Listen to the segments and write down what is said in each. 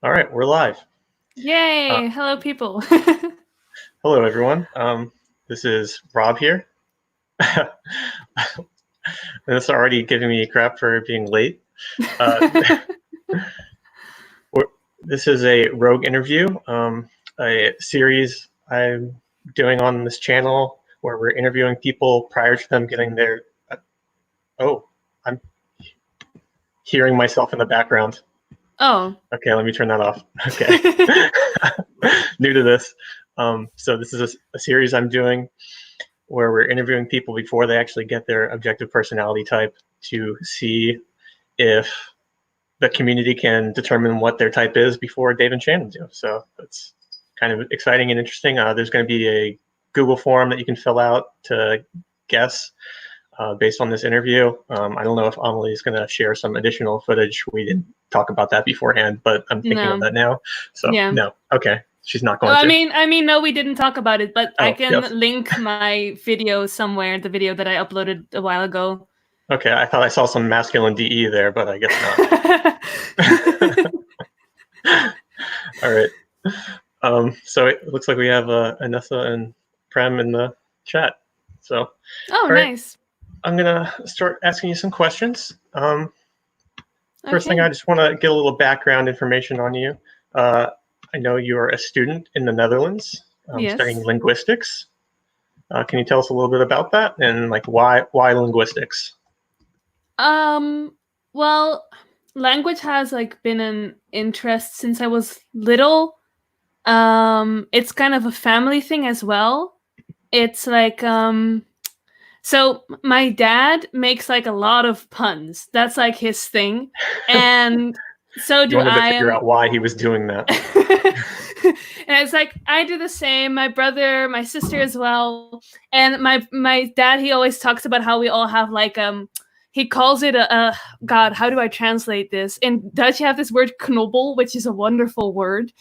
All right, we're live. Yay! Hello, people. Hello, everyone. This is Rob here. And it's already giving me crap for being late. This is a rogue interview, a series I'm doing on this channel where we're interviewing people prior to them getting their. Oh, I'm hearing myself in the background. Oh. Okay, let me turn that off. Okay. New to this. So this is a series I'm doing where we're interviewing people before they actually get their objective personality type to see if the community can determine what their type is before Dave and Shannon do. So it's kind of exciting and interesting. There's going to be a Google form that you can fill out to guess based on this interview. I don't know if Amélie is going to share some additional footage. We didn't talk about that beforehand, but I'm thinking of that now. So Yeah. no, okay. She's not going to. I mean, no, we didn't talk about it, but I can yes. link my video somewhere, the video that I uploaded a while ago. Okay, I thought I saw some masculine DE there, but I guess not. All right. So it looks like we have Anessa and Prem in the chat. So, oh, nice. I'm gonna start asking you some questions. First thing, I just want to get a little background information on you. I know you're a student in the Netherlands, studying linguistics. Can you tell us a little bit about that and like why linguistics? Well, language has like been an interest since I was little. It's kind of a family thing as well. It's like so my dad makes like a lot of puns. That's like his thing. And so do I. You wanted to figure out why he was doing that. And it's like I do the same, my brother, my sister as well. And my dad, he always talks about how we all have like he calls it God, how do I translate this? In Dutch you have this word knobbel, which is a wonderful word.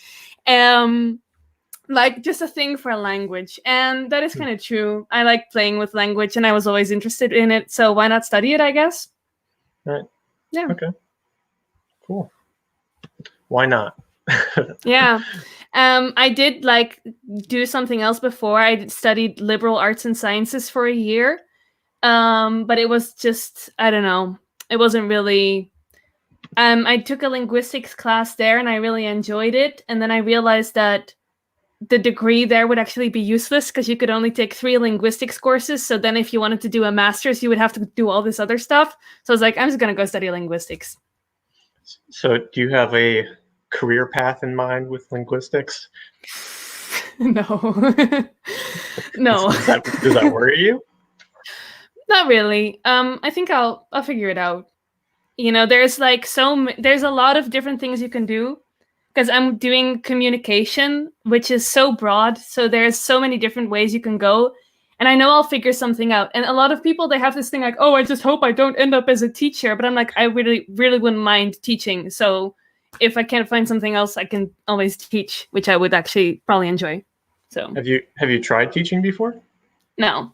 Like just a thing for a language, and that is kind of true. I like playing with language and I was always interested in it, so why not study it, I guess. Right. Yeah. Okay, cool. Why not? Yeah. I did like do something else before. I studied liberal arts and sciences for a year, but it was just, I don't know, it wasn't really. I took a linguistics class there and I really enjoyed it, and then I realized that the degree there would actually be useless because you could only take 3 linguistics courses. So then if you wanted to do a master's, you would have to do all this other stuff. So I was like, I'm just going to go study linguistics. So do you have a career path in mind with linguistics? No. No. Does that worry you? Not really. I think I'll figure it out. You know, there's like there's a lot of different things you can do. Because I'm doing communication, which is so broad. So there's so many different ways you can go. And I know I'll figure something out. And a lot of people, they have this thing like, oh, I just hope I don't end up as a teacher. But I'm like, I really, really wouldn't mind teaching. So if I can't find something else, I can always teach, which I would actually probably enjoy. So have you tried teaching before? No.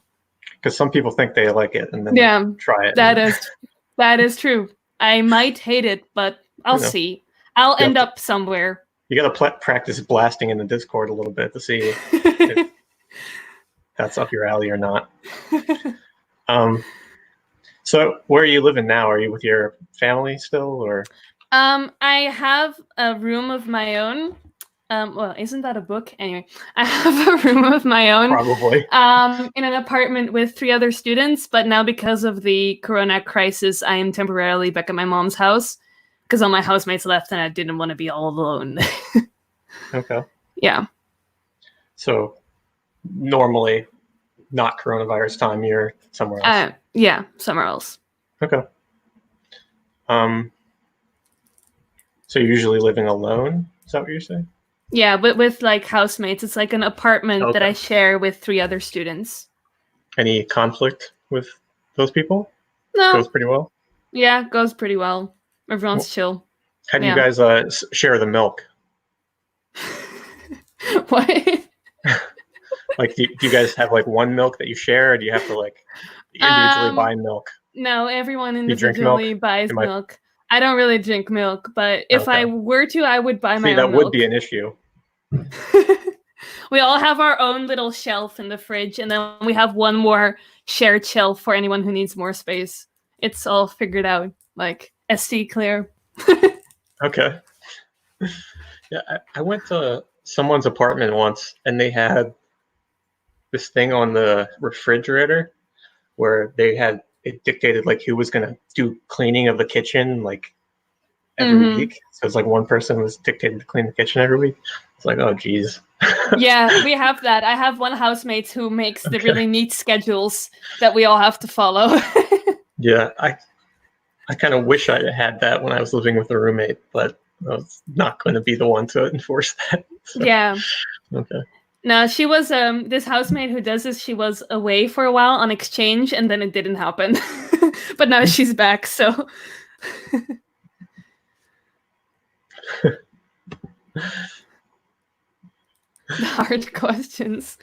Because some people think they like it and then they try it. That is true. I might hate it, but I'll see. I'll end up somewhere. You got to practice blasting in the Discord a little bit to see if that's up your alley or not. So where are you living now? Are you with your family still, or? I have a room of my own. Well, isn't that a book? Anyway, I have a room of my own. Probably. In an apartment with 3 other students, but now because of the Corona crisis, I am temporarily back at my mom's house. Because all my housemates left and I didn't want to be all alone. Okay. Yeah. So normally, not coronavirus time, you're somewhere else. Yeah, somewhere else. Okay. So you're usually living alone? Is that what you're saying? Yeah, but with like housemates. It's like an apartment that I share with 3 other students. Any conflict with those people? No. Goes pretty well? Yeah, goes pretty well. Everyone's chill. How do you guys share the milk? What? Like, do you guys have like one milk that you share, or do you have to like individually buy milk? No, everyone individually buys milk. I don't really drink milk, but if I were to, I would buy my own that milk. would be an issue. We all have our own little shelf in the fridge, and then we have one more shared shelf for anyone who needs more space. It's all figured out, like SC clear. Okay. Yeah, I went to someone's apartment once, and they had this thing on the refrigerator where it dictated like who was gonna do cleaning of the kitchen like every week. So it's like one person was dictated to clean the kitchen every week. It's like, oh geez. Yeah, we have that. I have one housemate who makes the really neat schedules that we all have to follow. Yeah, I kind of wish I had that when I was living with a roommate, but I was not going to be the one to enforce that. So. Yeah. Okay. No, she was this housemate who does this. She was away for a while on exchange, and then it didn't happen. But now she's back, so. Hard questions,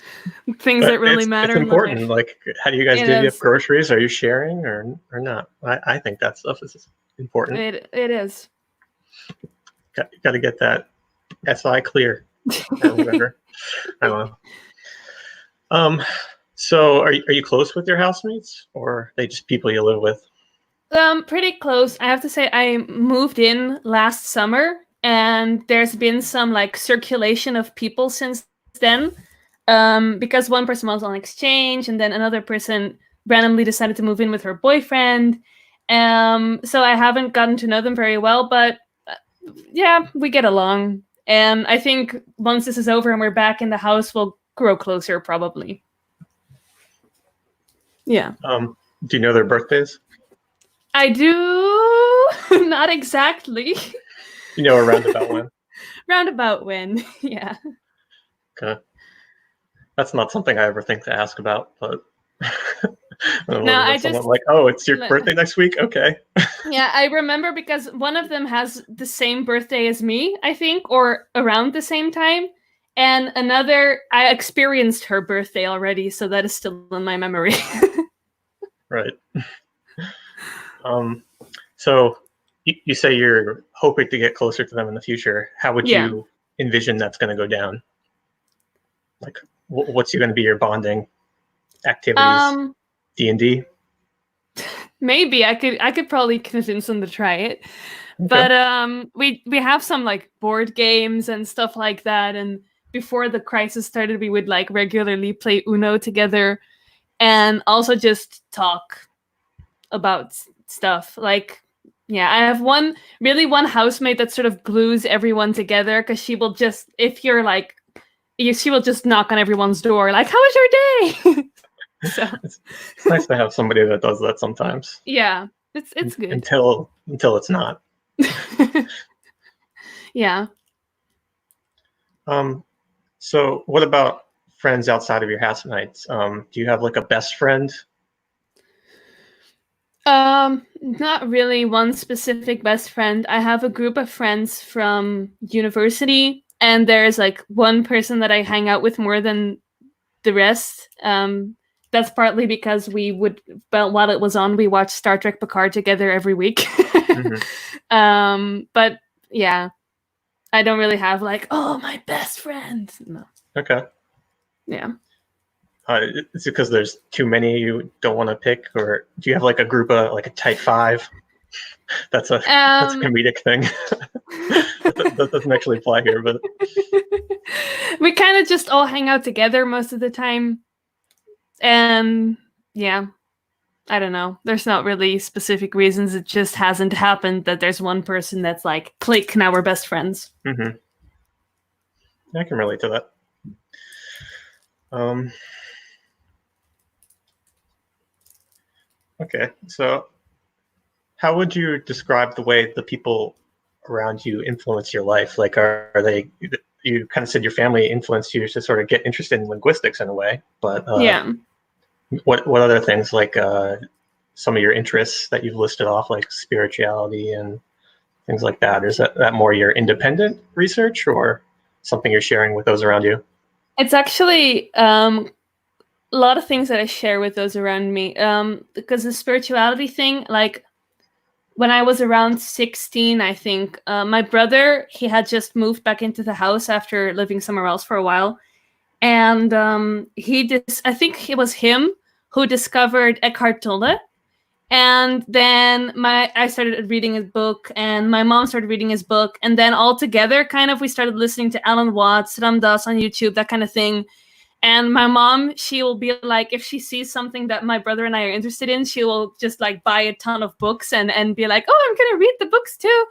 things that really matter. It's important. Like, how do you guys divvy up groceries? Are you sharing or not? I think that stuff is important. It is. Got to get that SI clear or whatever. I don't know. So are you close with your housemates, or are they just people you live with? Pretty close. I have to say, I moved in last summer, and there's been some like circulation of people since then. Because one person was on exchange, and then another person randomly decided to move in with her boyfriend. So I haven't gotten to know them very well, but yeah, we get along. And I think once this is over and we're back in the house, we'll grow closer, probably. Yeah. Do you know their birthdays? I do. Not exactly. You know, around about when? Roundabout when, yeah. Okay. That's not something I ever think to ask about, but I just like, oh, it's your birthday next week? Okay. Yeah, I remember because one of them has the same birthday as me, I think, or around the same time. And another, I experienced her birthday already, so that is still in my memory. Right. So you say you're hoping to get closer to them in the future. How would you envision that's going to go down? Like, what's going to be your bonding activities? D&D? Maybe I could probably convince them to try it. Okay. But we have some like board games and stuff like that. And before the crisis started, we would like regularly play Uno together, and also just talk about stuff. Like, yeah, I have one housemate that sort of glues everyone together, because she will just, if you're like, she will just knock on everyone's door, like, "How was your day?" So it's nice to have somebody that does that sometimes. Yeah, it's good until it's not. Yeah. So what about friends outside of your housemates? Do you have like a best friend? Not really one specific best friend. I have a group of friends from university, and there's like one person that I hang out with more than the rest. That's partly because while it was on, we watched Star Trek Picard together every week. Mm-hmm. But yeah, I don't really have like, oh, my best friend. No. Okay. Yeah. Is it because there's too many you don't want to pick, or do you have like a group of like a type 5? That's a comedic thing. that doesn't actually apply here, but we kind of just all hang out together most of the time. And yeah, I don't know. There's not really specific reasons. It just hasn't happened that there's one person that's like, click, now we're best friends. Mm-hmm. I can relate to that. Okay, so how would you describe the way the people around you influence your life? Like, are they, you kind of said your family influenced you to sort of get interested in linguistics in a way, but yeah. What other things, like some of your interests that you've listed off, like spirituality and things like that? Is that more your independent research, or something you're sharing with those around you? It's actually a lot of things that I share with those around me. Because the spirituality thing, like, when I was around 16, I think, my brother, he had just moved back into the house after living somewhere else for a while. And I think it was him who discovered Eckhart Tolle. And then I started reading his book, and my mom started reading his book. And then all together, kind of, we started listening to Alan Watts, Ram Dass on YouTube, that kind of thing. And my mom, she will be like, if she sees something that my brother and I are interested in, she will just like buy a ton of books and be like, oh, I'm going to read the books too.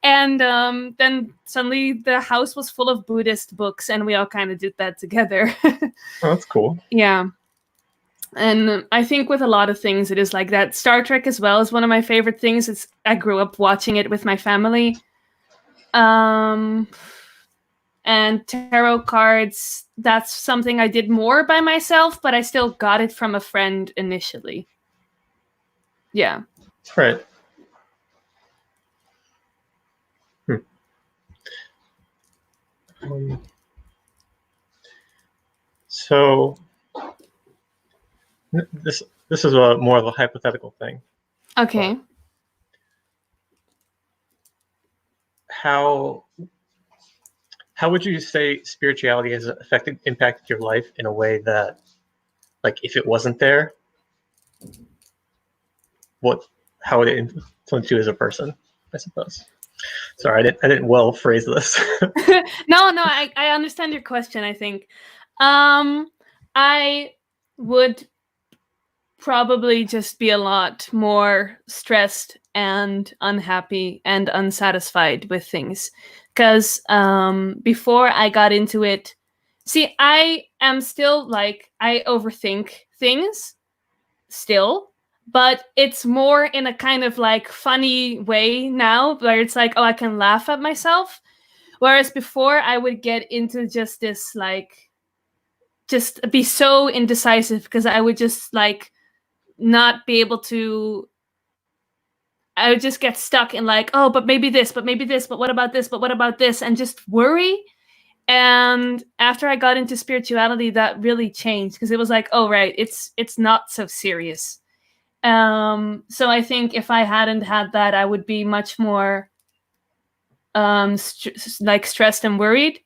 And then suddenly the house was full of Buddhist books, and we all kind of did that together. Oh, that's cool. Yeah. And I think with a lot of things, it is like that. Star Trek as well is one of my favorite things. I grew up watching it with my family. And tarot cards, that's something I did more by myself, but I still got it from a friend initially. Yeah. Right. So this is more of a hypothetical thing. Okay. But how would you say spirituality has impacted your life in a way that, like, if it wasn't there, how would it influence you as a person, I suppose? Sorry, I didn't well phrase this. No, I understand your question, I think. I would probably just be a lot more stressed and unhappy and unsatisfied with things. Because before I got into it, see, I am still like, I overthink things still, but it's more in a kind of like funny way now, where it's like, oh, I can laugh at myself. Whereas before I would get into just this, like, just be so indecisive because I would just like not be able to, I would just get stuck in like, oh, but maybe this, but what about this, but what about this, and just worry. And after I got into spirituality, that really changed, because it was like, oh, right, it's not so serious. So I think if I hadn't had that, I would be much more like stressed and worried.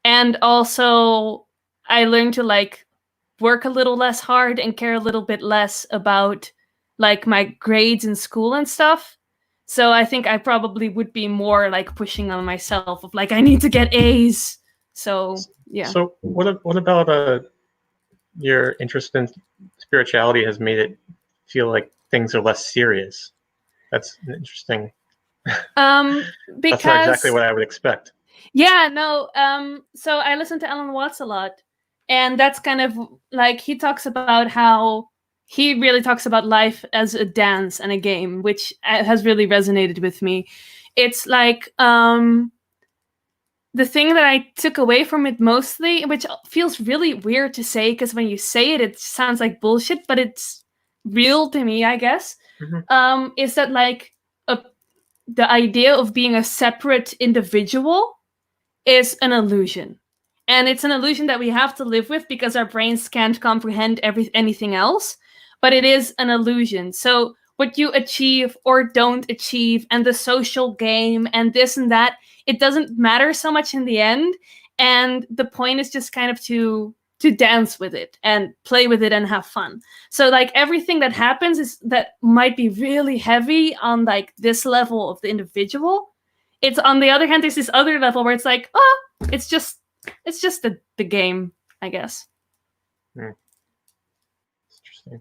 And also I learned to like work a little less hard and care a little bit less about like my grades in school and stuff. So I think I probably would be more like pushing on myself of like, I need to get A's. So yeah. So what about your interest in spirituality has made it feel like things are less serious? That's interesting. Because that's not exactly what I would expect. Yeah, no. So I listen to Alan Watts a lot, and that's kind of like, he talks about how he really talks about life as a dance and a game, which has really resonated with me. It's like the thing that I took away from it mostly, which feels really weird to say, because when you say it, it sounds like bullshit, but it's real to me, I guess, is that like the idea of being a separate individual is an illusion. And it's an illusion that we have to live with because our brains can't comprehend anything else, but it is an illusion. So what you achieve or don't achieve, and the social game and this and that, it doesn't matter so much in the end. And the point is just kind of to dance with it and play with it and have fun. So like everything that happens is that might be really heavy on like this level of the individual. It's on the other hand, there's this other level where it's like, oh, it's just the game, I guess. Interesting.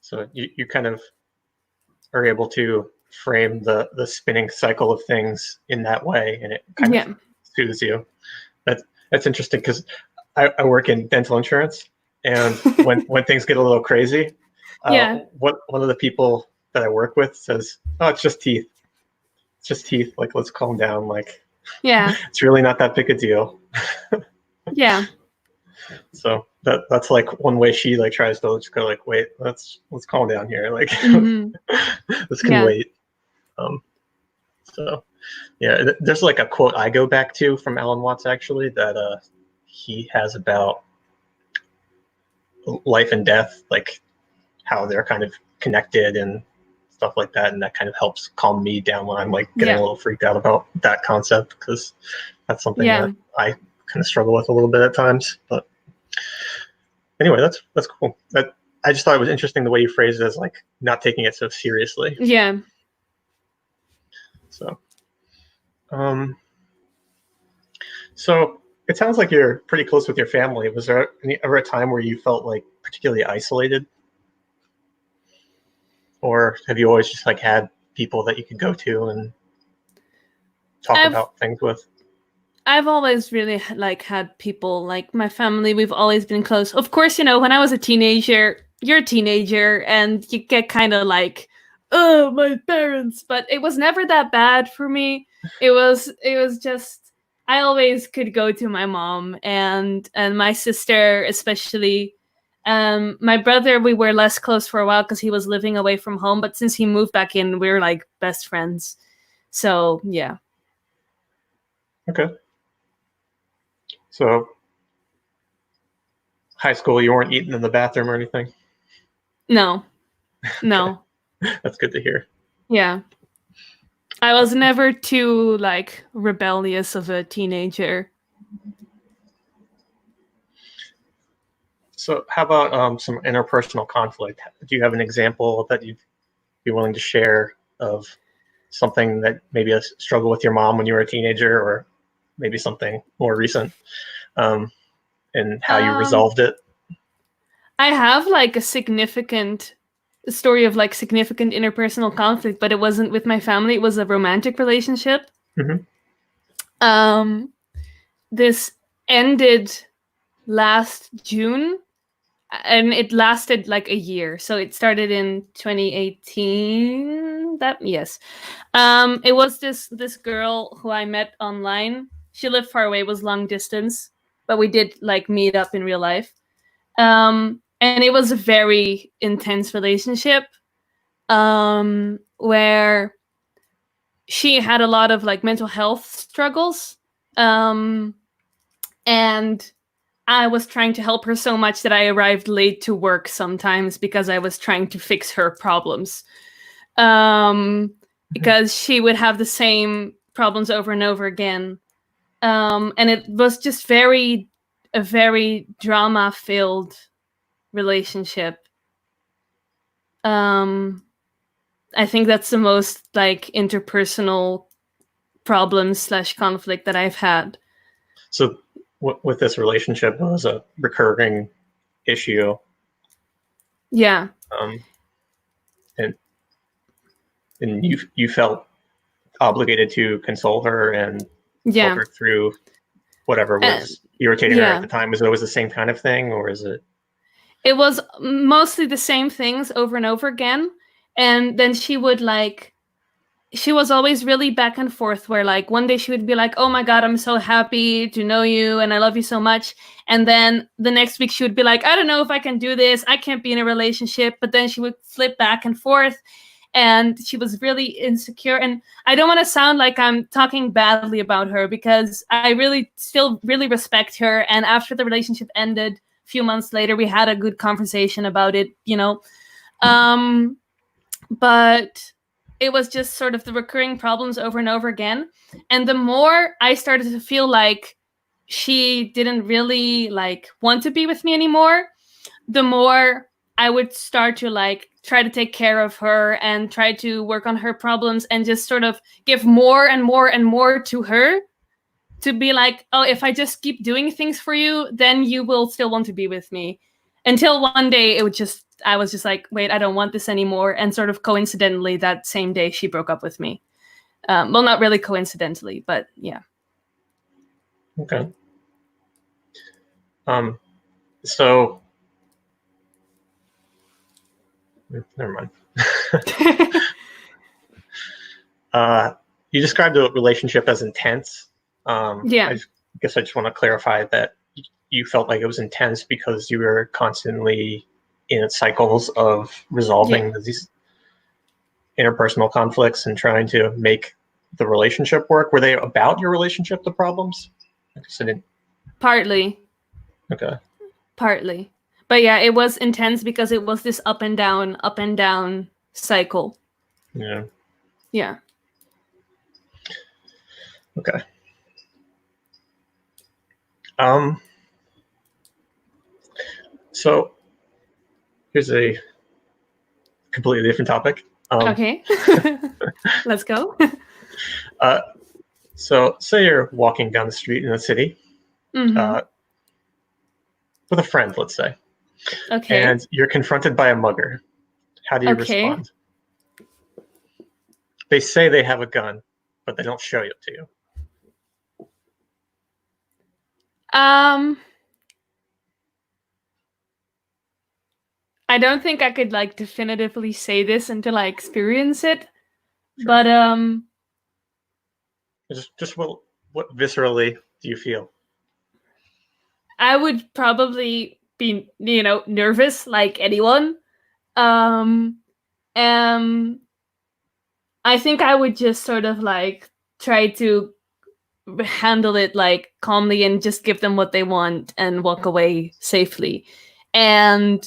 So you kind of are able to frame the spinning cycle of things in that way, and it kind of soothes you. That's interesting, because I work in dental insurance, and when things get a little crazy, one of the people that I work with says, "Oh, it's just teeth. It's just teeth. Like, let's calm down. Like, it's really not that big a deal." Yeah. So that's like one way she like tries to just go like, wait, let's calm down here. Like, this can wait. So yeah, there's like a quote I go back to from Alan Watts, actually, that he has about life and death, like how they're kind of connected and stuff like that, and that kind of helps calm me down when I'm like getting a little freaked out about that concept, because that's something that I kind of struggle with a little bit at times. But anyway, that's cool. I just thought it was interesting the way you phrased it as like not taking it so seriously. Yeah. So, so it sounds like you're pretty close with your family. Was there ever a time where you felt like particularly isolated? Or have you always just like had people that you could go to and talk about things with? I've always really like had people, like my family. We've always been close. Of course, you know, when I was a teenager, you're a teenager and you get kind of like, oh, my parents. But it was never that bad for me. It was just, I always could go to my mom and my sister, especially. My brother, we were less close for a while because he was living away from home. But since he moved back in, we were like best friends. So yeah. Okay. So high school, you weren't eating in the bathroom or anything? No. No. That's good to hear. Yeah. I was never too like rebellious of a teenager. So how about some interpersonal conflict? Do you have an example that you'd be willing to share of something that maybe a struggle with your mom when you were a teenager, or maybe something more recent, and how you resolved it? I have like a story of like significant interpersonal conflict, but it wasn't with my family. It was a romantic relationship. Mm-hmm. This ended last June, and it lasted like a year. So it started in 2018. It was this girl who I met online. She lived far away, it was long distance, but we did like meet up in real life. And it was a very intense relationship, where she had a lot of like mental health struggles, and I was trying to help her so much that I arrived late to work sometimes because I was trying to fix her problems. Because she would have the same problems over and over again. And it was just a very drama-filled relationship. I think that's the most like interpersonal problem/conflict that I've had. So with this relationship, it was a recurring issue. Yeah. And you felt obligated to console her and help her through whatever was irritating her at the time. Was it always the same kind of thing, or is it? It was mostly the same things over and over again. And then she was always really back and forth, where like one day she would be like, oh my God, I'm so happy to know you and I love you so much. And then the next week she would be like, I don't know if I can do this. I can't be in a relationship. But then she would flip back and forth. And she was really insecure. And I don't want to sound like I'm talking badly about her, because I really still really respect her. And after the relationship ended, a few months later, we had a good conversation about it, you know. But it was just sort of the recurring problems over and over again. And the more I started to feel like she didn't really like want to be with me anymore, the more I would start to like try to take care of her and try to work on her problems and just sort of give more and more and more to her, to be like, oh, if I just keep doing things for you, then you will still want to be with me. Until one day I was just like, wait, I don't want this anymore. And sort of coincidentally, that same day she broke up with me. Well, not really coincidentally, but yeah. Okay. So never mind. You described the relationship as intense. I guess I just want to clarify that you felt like it was intense because you were constantly in cycles of resolving these interpersonal conflicts and trying to make the relationship work. Were they about your relationship, the problems? I guess I didn't. Partly. Okay. Partly. But yeah, it was intense because it was this up and down cycle. Yeah. Yeah. Okay. So here's a completely different topic. Okay. Let's go. So say you're walking down the street in a city Mm-hmm. with a friend, let's say, Okay. and you're confronted by a mugger. How do you Okay. respond? They say they have a gun, but they don't show it to you. I don't think I could like definitively say this until I experience it. Sure. But just what viscerally do you feel? I would probably be, nervous like anyone. Um, I think I would just sort of like try to handle it like calmly and just give them what they want and walk away safely. And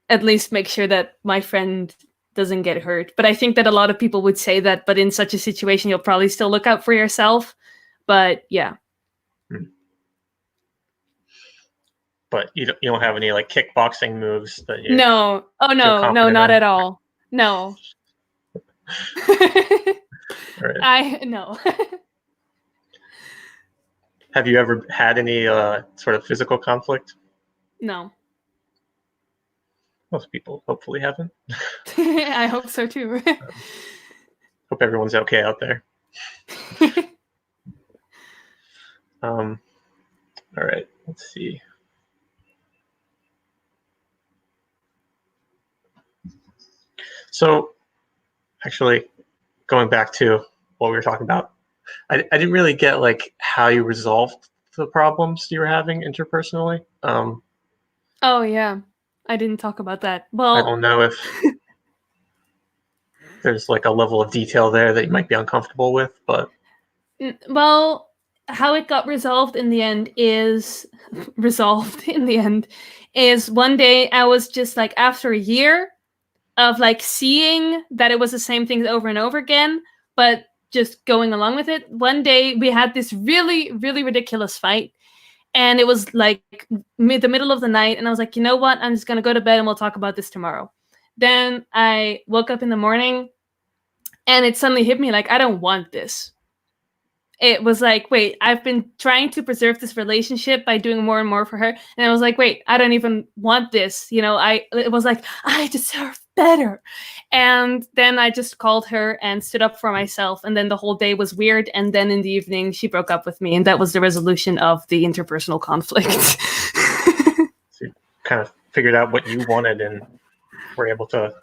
at least make sure that my friend doesn't get hurt. But I think that a lot of people would say that, but in such a situation, you'll probably still look out for yourself. But yeah. But you don't have any like kickboxing moves that you No. Oh, feel no, confident not in? at all. No. All right. No. Have you ever had any sort of physical conflict? No. Most people hopefully haven't. I hope so too. Hope everyone's okay out there. All right, let's see. So, actually, going back to what we were talking about, I didn't really get like how you resolved the problems you were having interpersonally. Oh yeah, I didn't talk about that. I Well, don't know if there's like a level of detail there that you might be uncomfortable with, but well, how it got resolved in the end is one day I was just like, after a year of like seeing that it was the same things over and over again, but just going along with it. One day we had this really, really ridiculous fight. And it was like the middle of the night. And I was like, you know what? I'm just going to go to bed and we'll talk about this tomorrow. Then I woke up in the morning and it suddenly hit me like, I don't want this. It was like, wait, I've been trying to preserve this relationship by doing more and more for her. And I was like, wait, I don't even want this. It was like, I deserve better. And then I just called her and stood up for myself. And then the whole day was weird. And then in the evening, she broke up with me. And that was the resolution of the interpersonal conflict. So you kind of figured out what you wanted and were able to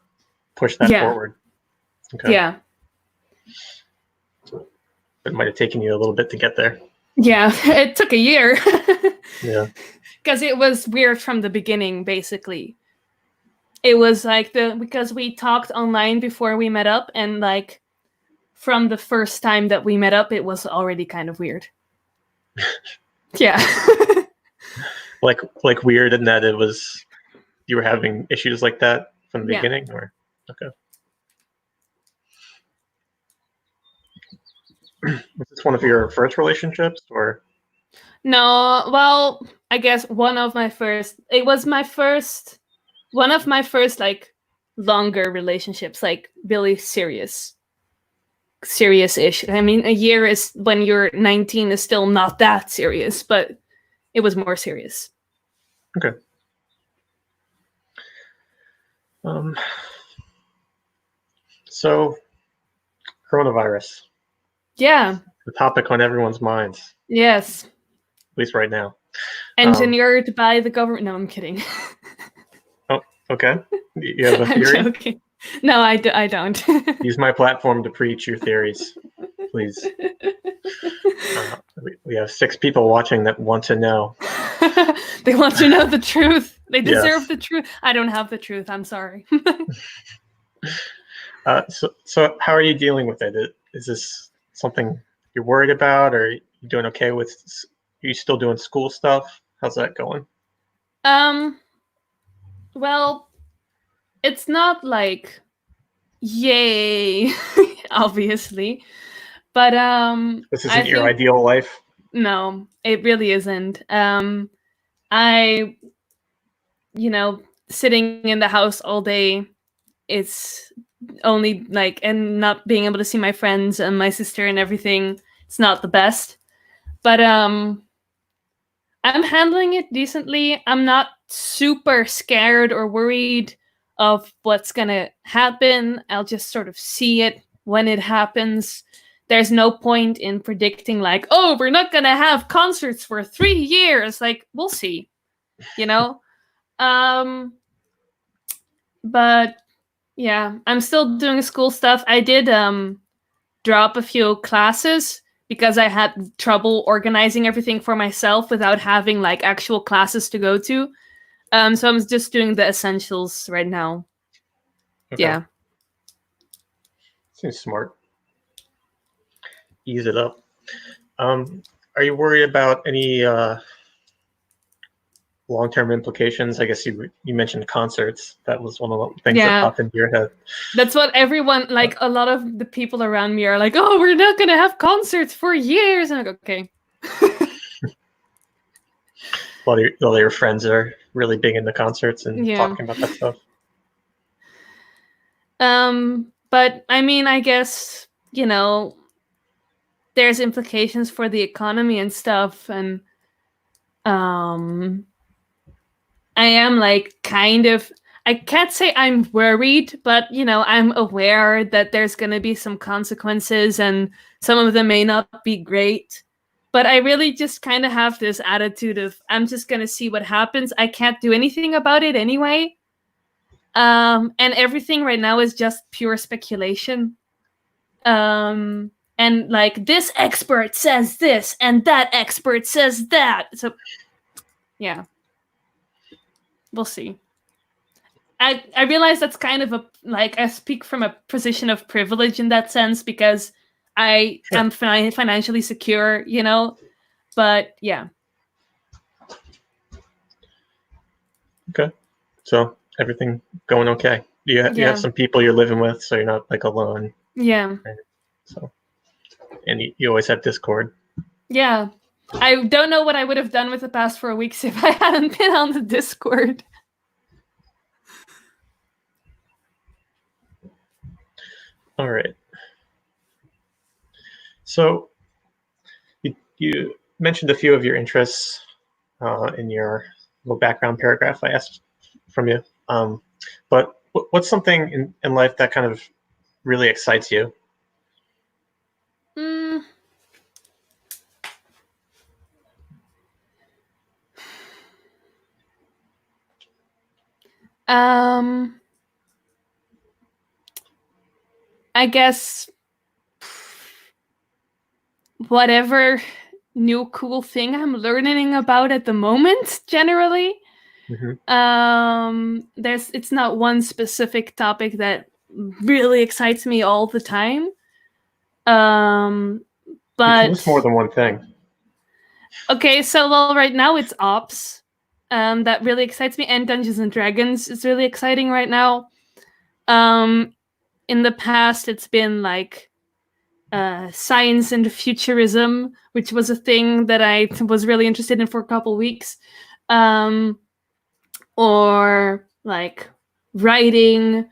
push that forward. Okay. Yeah. It might have taken you a little bit to get there. Yeah, it took a year. Yeah. Because it was weird from the beginning, basically. It was like because we talked online before we met up, and like from the first time that we met up, it was already kind of weird. Yeah. like weird in that you were having issues like that from the beginning, or okay. Was this one of your first relationships, or? No, well, I guess one of my first like longer relationships, like really serious-ish. I mean, a year is when you're 19 is still not that serious, but it was more serious. Okay. So, coronavirus. Yeah. The topic on everyone's minds. Yes. At least right now. Engineered by the government. No, I'm kidding. Oh, okay. You have a theory? I'm joking. No, I don't. Use my platform to preach your theories, please. We have 6 people watching that want to know. They want to know the truth. They deserve the truth. I don't have the truth. I'm sorry. So how are you dealing with it? Is this something you're worried about, or are you doing okay with? Are you still doing school stuff? How's that going? Well, it's not like Yay, obviously. But This I isn't your think ideal life. no, it really isn't. I, sitting in the house all day, it's only like, and not being able to see my friends and my sister and everything, it's not the best. But I'm handling it decently. I'm not super scared or worried of what's gonna happen. I'll just sort of see it when it happens. There's no point in predicting like, oh, we're not gonna have concerts for 3 years. Like, we'll see, you know? But yeah, I'm still doing school stuff. I did drop a few classes because I had trouble organizing everything for myself without having like actual classes to go to. So I'm just doing the essentials right now. Okay. Yeah. Seems smart. Ease it up. Are you worried about any long-term implications? I guess you mentioned concerts. That was one of the things that popped into your head. That's what everyone, like a lot of the people around me are like, oh, we're not going to have concerts for years. And I'm like, okay. A lot of your friends are really big into concerts and talking about that stuff. But I mean, I guess, there's implications for the economy and stuff. And I am like kind of, I can't say I'm worried, but I'm aware that there's going to be some consequences and some of them may not be great. But I really just kind of have this attitude of I'm just going to see what happens. I can't do anything about it anyway. And everything right now is just pure speculation. And like this expert says this and that expert says that. So yeah. We'll see. I realize that's kind of I speak from a position of privilege in that sense because I am financially secure, but yeah. Okay. So everything going okay. You have some people you're living with, so you're not like alone. Yeah. Right? So, and you always have Discord. Yeah. I don't know what I would have done with the past 4 weeks if I hadn't been on the Discord. All right. So you mentioned a few of your interests in your little background paragraph I asked from you. But what's something in life that kind of really excites you? I guess whatever new cool thing I'm learning about at the moment, generally. Mm-hmm. It's not one specific topic that really excites me all the time. But you can list more than one thing. Okay, so right now it's Ops. That really excites me, and Dungeons and Dragons is really exciting right now. In the past, it's been like science and futurism, which was a thing that I was really interested in for a couple weeks. Or like writing,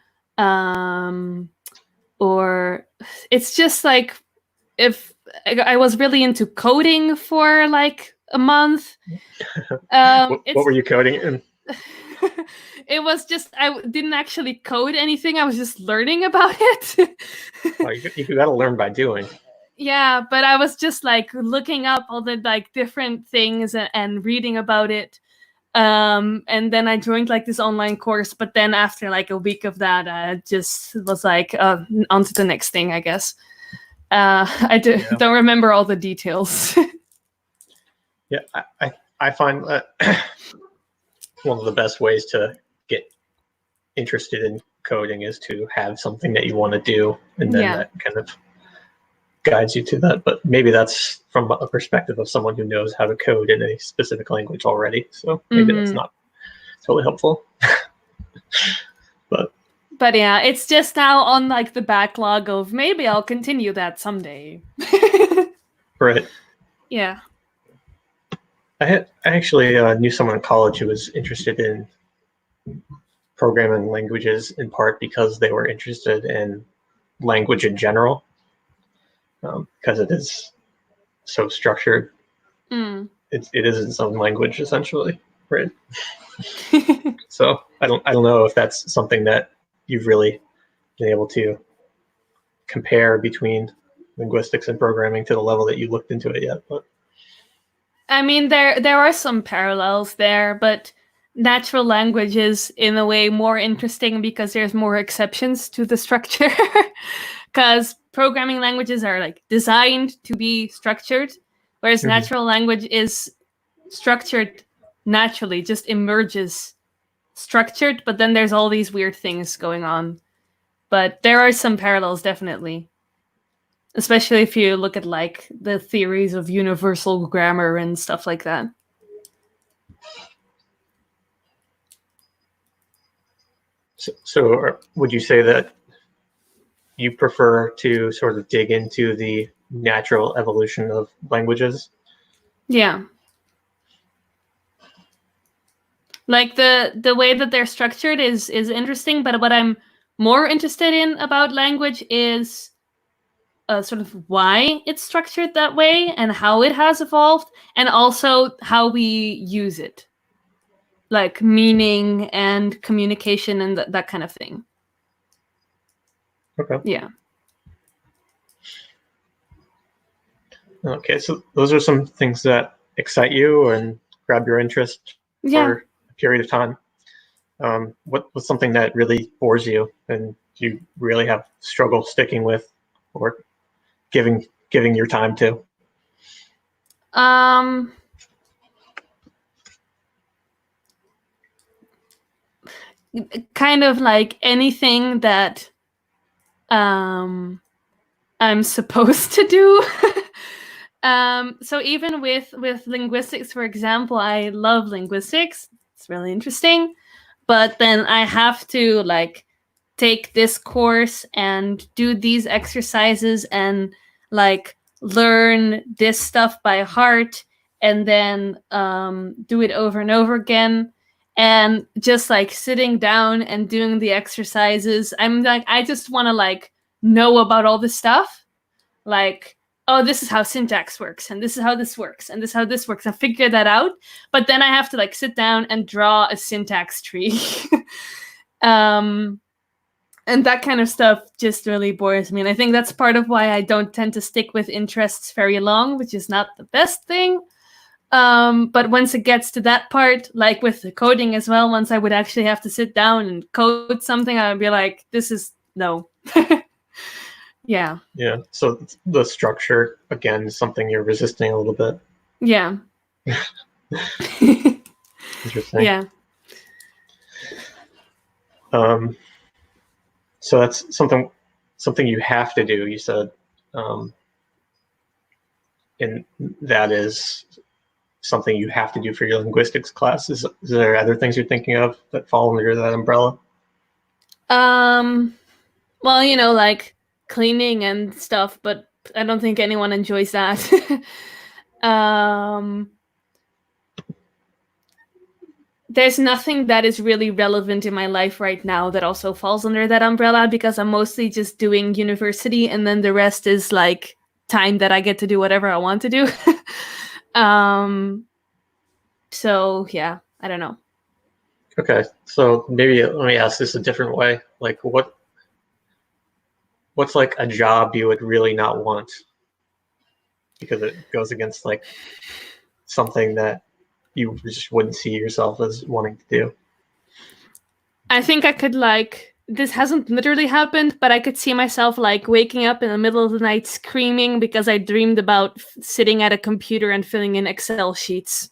or it's just like if I was really into coding for like a month. What were you coding in? It was just I didn't actually code anything. I was just learning about it. Oh, you got to learn by doing. Yeah, but I was just like looking up all the like different things and reading about it. And then I joined like this online course, but then after like a week of that, I just was like on to the next thing, I guess. I don't remember all the details. Yeah, I find that one of the best ways to get interested in coding is to have something that you want to do, and then that kind of guides you to that. But maybe that's from a perspective of someone who knows how to code in a specific language already, so maybe that's not totally helpful. But But yeah, it's just now on like the backlog of maybe I'll continue that someday. Right. Yeah. I actually knew someone in college who was interested in programming languages in part because they were interested in language in general, because it is so structured. Mm. It is its own language essentially, right? So I don't know if that's something that you've really been able to compare between linguistics and programming to the level that you looked into it yet. But I mean, there are some parallels there, but natural language is in a way more interesting because there's more exceptions to the structure. Because programming languages are like designed to be structured, whereas natural language is structured naturally, just emerges structured, but then there's all these weird things going on. But there are some parallels, definitely. Especially if you look at like the theories of universal grammar and stuff like that. so would you say that you prefer to sort of dig into the natural evolution of languages? Yeah. Like the way that they're structured is interesting, but what I'm more interested in about language is sort of why it's structured that way and how it has evolved, and also how we use it, like meaning and communication and that kind of thing. Okay. Yeah. Okay, so those are some things that excite you and grab your interest for a period of time. What was something that really bores you and you really have struggle sticking with or giving your time to? Kind of like anything that I'm supposed to do. So even with linguistics, for example, I love linguistics. It's really interesting. But then I have to like take this course and do these exercises and like learn this stuff by heart and then do it over and over again. And just like sitting down and doing the exercises, I'm like, I just want to like know about all this stuff. Like, oh, this is how syntax works, and this is how this works, and this is how this works, and figure that out. But then I have to like sit down and draw a syntax tree. And that kind of stuff just really bores me. And I think that's part of why I don't tend to stick with interests very long, which is not the best thing. But once it gets to that part, like with the coding as well, once I would actually have to sit down and code something, I would be like, this is no. Yeah. Yeah. So the structure, again, is something you're resisting a little bit. Yeah. Interesting. Yeah. So that's something you have to do, you said. And that is something you have to do for your linguistics class. Is there other things you're thinking of that fall under that umbrella? Well, you know, like cleaning and stuff, but I don't think anyone enjoys that. There's nothing that is really relevant in my life right now that also falls under that umbrella because I'm mostly just doing university and then the rest is like time that I get to do whatever I want to do. So yeah, I don't know. Okay, so maybe let me ask this a different way. Like what's like a job you would really not want because it goes against like something that you just wouldn't see yourself as wanting to do? I think I could like, this hasn't literally happened, but I could see myself like waking up in the middle of the night screaming because I dreamed about sitting at a computer and filling in Excel sheets.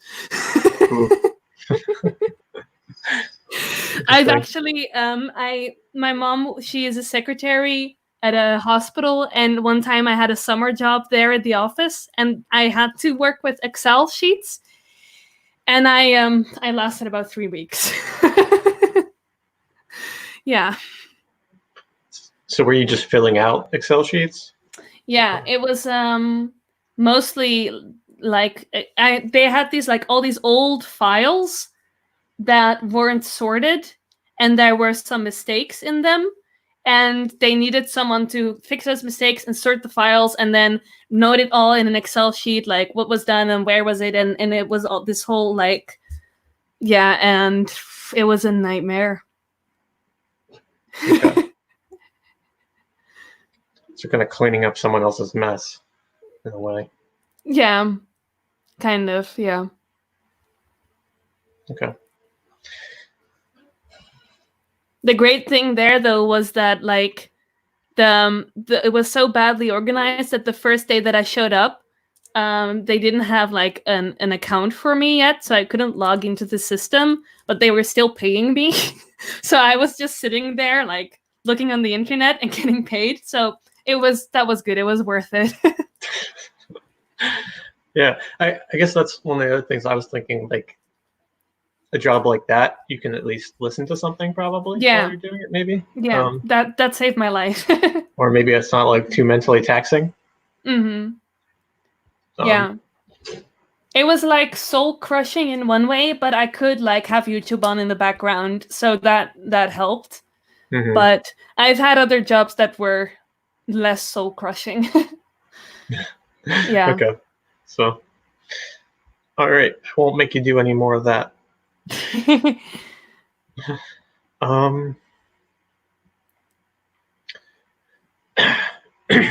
I've actually, my mom, she is a secretary at a hospital, and one time I had a summer job there at the office, and I had to work with Excel sheets, and I lasted about 3 weeks. Yeah. So were you just filling out Excel sheets? Yeah, it was mostly like they had these like all these old files that weren't sorted, and there were some mistakes in them, and they needed someone to fix those mistakes and sort the files and then note it all in an Excel sheet, like what was done and where was it, and it was all this whole like, yeah, and it was a nightmare. Okay. So kind of cleaning up someone else's mess in a way. Yeah, kind of, yeah. Okay. The great thing there, though, was that like it was so badly organized that the first day that I showed up, they didn't have like an account for me yet, so I couldn't log into the system, but they were still paying me. So I was just sitting there like looking on the internet and getting paid. So that was good. It was worth it. Yeah, I guess that's one of the other things I was thinking, like a job like that, you can at least listen to something probably while you're doing it, maybe. Yeah, that saved my life. Or maybe it's not like too mentally taxing. Mm-hmm. Yeah. It was like soul crushing in one way, but I could like have YouTube on in the background, so that helped. Mm-hmm. But I've had other jobs that were less soul crushing. Yeah. Okay. So, all right, I won't make you do any more of that.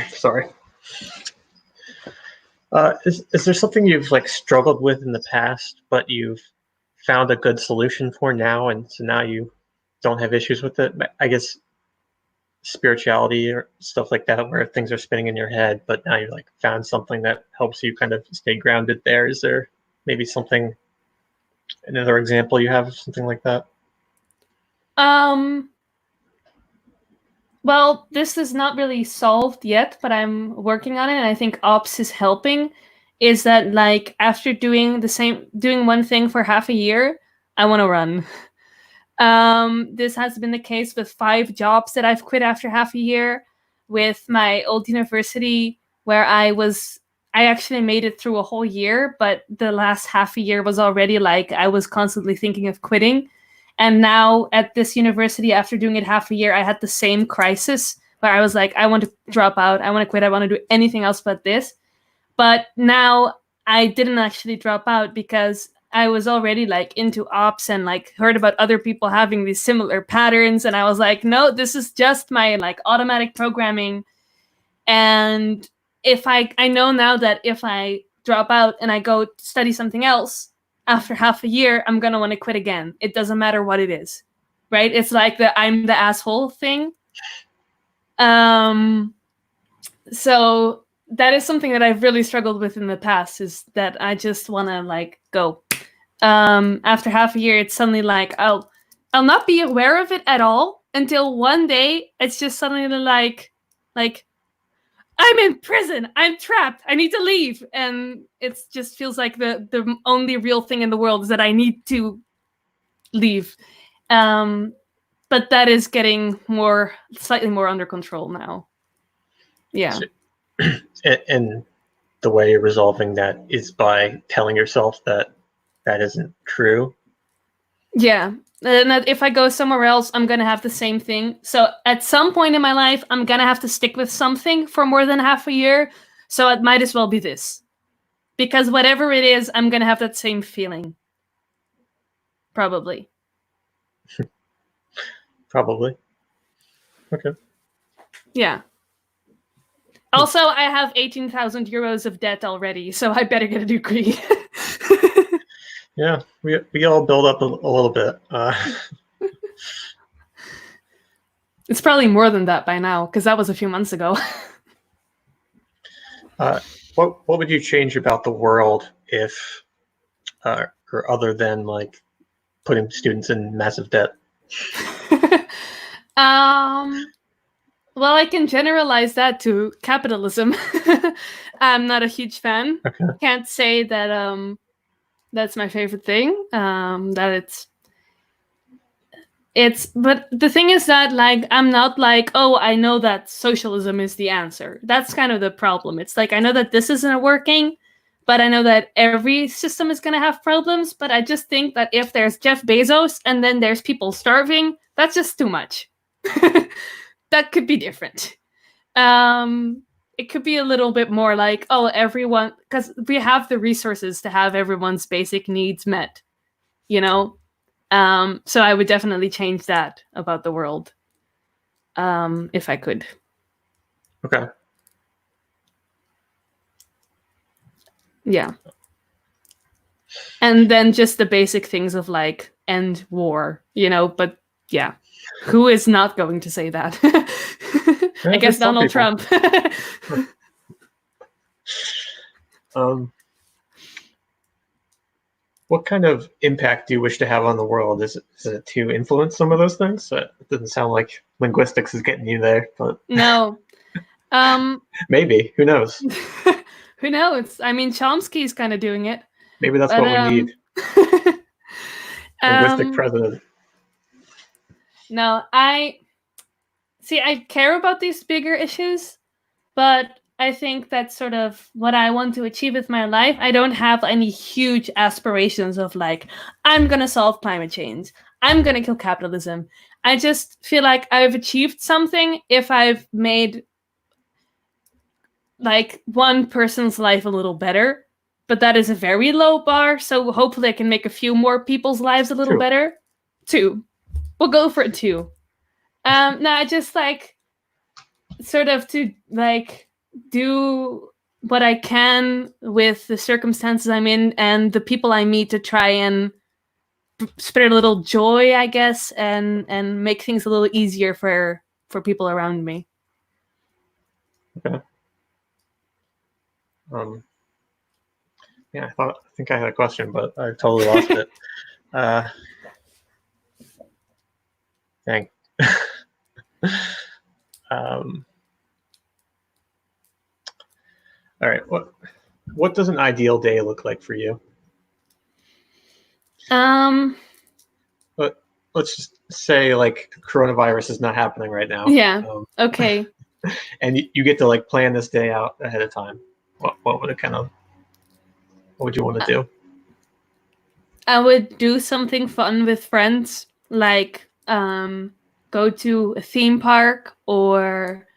Sorry. Is there something you've like struggled with in the past, but you've found a good solution for now, and so now you don't have issues with it? I guess spirituality or stuff like that, where things are spinning in your head, but now you like found something that helps you kind of stay grounded there. Is there maybe something, another example you have of something like that? Well, this is not really solved yet, but I'm working on it, and I think ops is helping. Is that like after doing one thing for half a year, I want to run. This has been the case with 5 jobs that I've quit after half a year. With my old university, where I actually made it through a whole year, but the last half a year was already like I was constantly thinking of quitting. And now at this university, after doing it half a year, I had the same crisis where I was like, I want to drop out, I want to quit, I want to do anything else but this. But now I didn't actually drop out because I was already like into ops and like heard about other people having these similar patterns. And I was like, no, this is just my like automatic programming. And if I know now that if I drop out and I go study something else after half a year, I'm going to want to quit again. It doesn't matter what it is, right? It's like the I'm the asshole thing. So that is something that I've really struggled with in the past, is that I just want to like go. After half a year, it's suddenly like I'll not be aware of it at all until one day it's just suddenly like I'm in prison, I'm trapped, I need to leave, and it just feels like the only real thing in the world is that I need to leave. But that is getting slightly more under control now. Yeah. And the way you're resolving that is by telling yourself that that isn't true. Yeah. And that if I go somewhere else, I'm going to have the same thing. So at some point in my life, I'm going to have to stick with something for more than half a year. So it might as well be this. Because whatever it is, I'm going to have that same feeling. Probably. Probably. Okay. Yeah. Also, I have 18,000 euros of debt already, so I better get a degree. Yeah, we all build up a little bit. It's probably more than that by now, because that was a few months ago. What would you change about the world if, or other than like putting students in massive debt? Well, I can generalize that to capitalism. I'm not a huge fan. Okay. Can't say that that's my favorite thing. That but the thing is that, like, I'm not like, oh, I know that socialism is the answer. That's kind of the problem. It's like, I know that this isn't working, but I know that every system is going to have problems. But I just think that if there's Jeff Bezos and then there's people starving, that's just too much. That could be different. It could be a little bit more like, oh, everyone, because we have the resources to have everyone's basic needs met, you know? So I would definitely change that about the world, if I could. Okay. Yeah. And then just the basic things of like end war, you know, but yeah. Who is not going to say that? I guess Donald Trump. What kind of impact do you wish to have on the world? Is it to influence some of those things? It doesn't sound like linguistics is getting you there, but no. Maybe. Who knows? Who knows? I mean, Chomsky's kind of doing it. Maybe that's what we need. Linguistic president. No, I care about these bigger issues, but I think that's sort of what I want to achieve with my life. I don't have any huge aspirations of like, I'm going to solve climate change. I'm going to kill capitalism. I just feel like I've achieved something if I've made like one person's life a little better. But that is a very low bar. So hopefully I can make a few more people's lives a little better. 2. We'll go for 2. No, I just like sort of to like do what I can with the circumstances I'm in and the people I meet to try and spread a little joy, I guess, and make things a little easier for people around me. Okay. Yeah, I think I had a question, but I totally lost it. Dang. All right. What does an ideal day look like for you? But let's just say like coronavirus is not happening right now. Yeah. Okay. And you get to like plan this day out ahead of time. What would you want to do? I would do something fun with friends, like go to a theme park or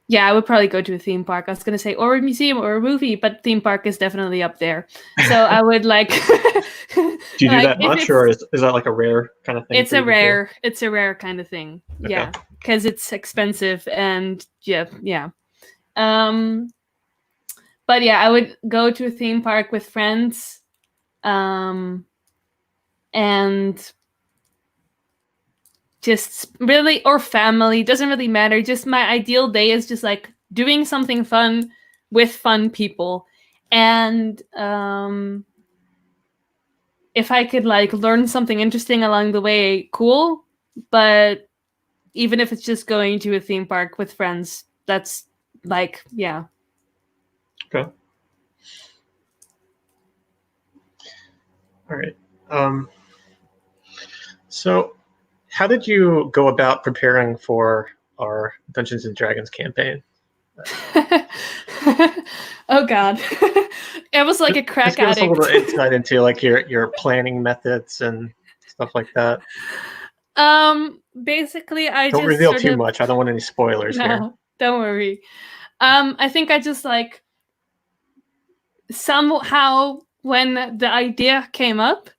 yeah, I would probably go to a theme park. I was gonna say or a museum or a movie, but theme park is definitely up there. So I would like Do you do that much, or is that like a rare kind of thing? It's a rare kind of thing. Okay. Yeah, because it's expensive and yeah. But yeah, I would go to a theme park with friends, and just really, or family, doesn't really matter. Just my ideal day is just like doing something fun with fun people. And if I could like learn something interesting along the way, cool. But even if it's just going to a theme park with friends, that's like, yeah. Okay. All right. So how did you go about preparing for our Dungeons and Dragons campaign? Oh God. It was like a crack addict. Give us a little insight into like your planning methods and stuff like that. Basically I don't reveal too much. I don't want any spoilers here. Don't worry. I think I just like somehow when the idea came up